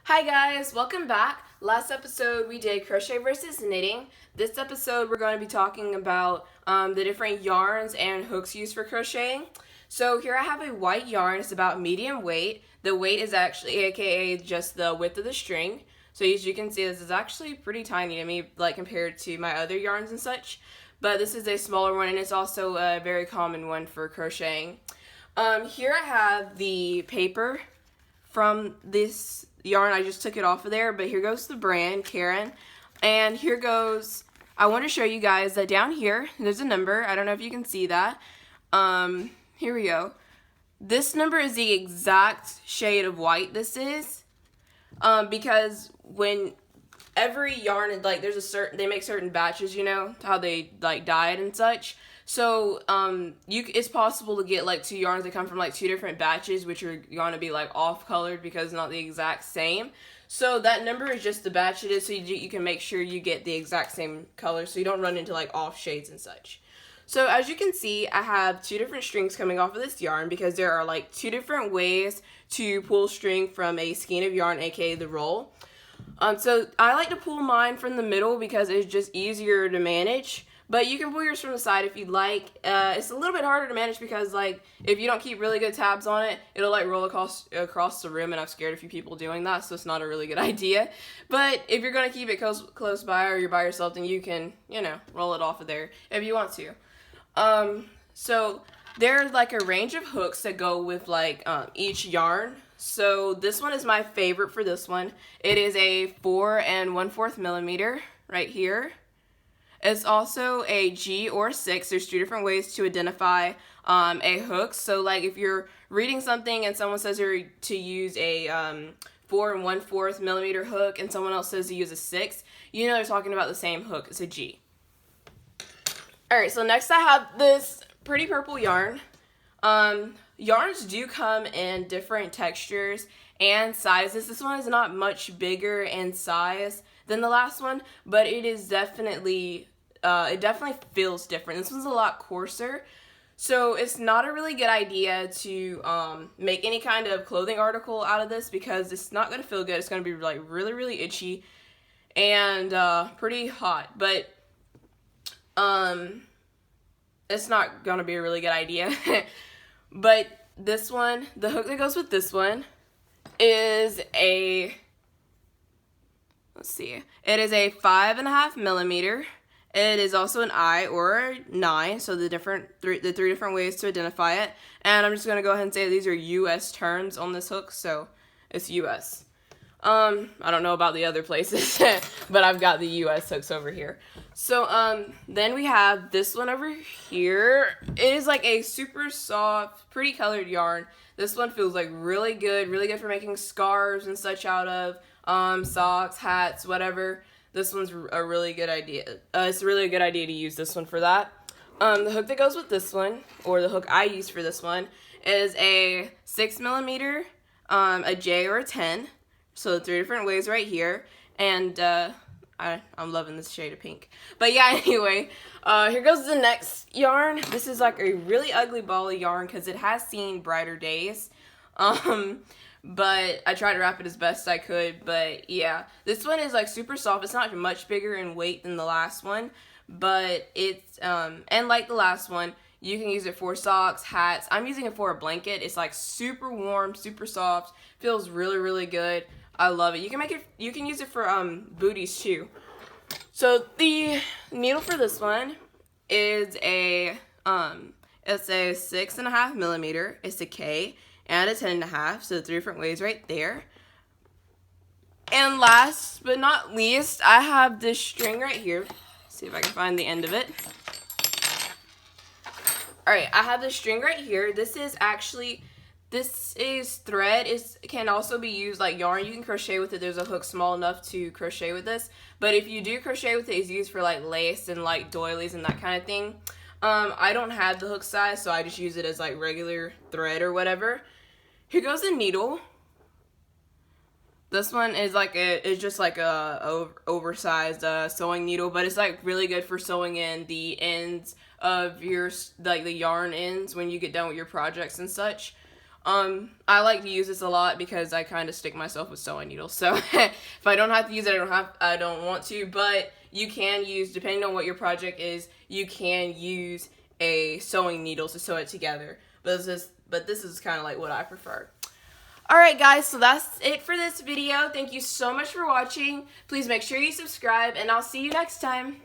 Hi guys, welcome back. Last episode we did crochet versus knitting. This episode we're going to be talking about the different yarns and hooks used for crocheting. So here I have a white yarn. It's about medium weight. The weight is actually aka just the width of the string. So as you can see, this is actually pretty tiny to me, like compared to my other yarns and such. But this is a smaller one, and it's also a very common one for crocheting. Here I have the paper from this yarn. I just took it off of there, but here goes the brand, Karen. And here goes, I want to show you guys that down here, there's a number. I don't know if you can see that. Here we go. This number is the exact shade of white this is. Because when every yarn, like there's a certain, they make certain batches, you know, how they like dye it and such. So, it's possible to get like two yarns that come from like two different batches, which are going to be like off colored because it's not the exact same. So that number is just the batch it is, so you can make sure you get the exact same color so you don't run into like off shades and such. So as you can see, I have two different strings coming off of this yarn because there are like two different ways to pull string from a skein of yarn, aka the roll. So I like to pull mine from the middle because it's just easier to manage. But you can pull yours from the side if you'd like. It's a little bit harder to manage because, like, if you don't keep really good tabs on it, it'll, like, roll across the room, and I've scared a few people doing that, so it's not a really good idea. But if you're going to keep it close by or you're by yourself, then you can, you know, roll it off of there if you want to. So there's, like, a range of hooks that go with, like, each yarn. So this one is my favorite for this one. It is a 4 1/4 millimeter right here. It's also a G or 6. There's two different ways to identify a hook. So, like, if you're reading something and someone says to use a 4 1/4 millimeter hook and someone else says to use a 6, you know they're talking about the same hook. It's a G. Alright, so next I have this pretty purple yarn. Yarns do come in different textures and sizes. This one is not much bigger in size than the last one, but it is definitely, it definitely feels different. This one's a lot coarser, so it's not a really good idea to make any kind of clothing article out of this because it's not going to feel good. It's going to be like really, really itchy and pretty hot, but it's not going to be a really good idea. But this one, the hook that goes with this one is a, let's see, it is a 5 1/2 millimeter. It is also an I or a 9, so the three different ways to identify it. And I'm just going to go ahead and say these are US terms on this hook, so it's US. I don't know about the other places, but I've got the US hooks over here. So, then we have this one over here. It is like a super soft, pretty colored yarn. This one feels like really good for making scarves and such out of, socks, hats, whatever. This one's a really good idea. It's really a good idea to use this one for that. The hook that goes with this one, or the hook I use for this one, is a 6 millimeter, a J or a 10. So 3 different ways right here, and I'm loving this shade of pink. But yeah, anyway, here goes the next yarn. This is like a really ugly ball of yarn because it has seen brighter days. But I tried to wrap it as best I could. But yeah, this one is like super soft. It's not much bigger in weight than the last one, but it's and like the last one, you can use it for socks, hats. I'm using it for a blanket. It's like super warm, super soft. Feels really, really good. I love it. You can use it for booties too. So the needle for this one is it's a 6 1/2 millimeter. It's a K and a 10 1/2. So 3 different ways right there. And last but not least, I have this string right here. Let's see if I can find the end of it. Alright, I have this string right here. This is thread. It can also be used like yarn. You can crochet with it. There's a hook small enough to crochet with this. But if you do crochet with it, it's used for like lace and like doilies and that kind of thing. I don't have the hook size, so I just use it as like regular thread or whatever. Here goes the needle. This one is like it's just like a oversized sewing needle, but it's like really good for sewing in the ends of your, like the yarn ends when you get done with your projects and such. I like to use this a lot because I kind of stick myself with sewing needles. So if I don't have to use it, I don't want to. But you can use, depending on what your project is, you can use a sewing needle to sew it together. But this is kind of like what I prefer. Alright guys, so that's it for this video. Thank you so much for watching. Please make sure you subscribe, and I'll see you next time.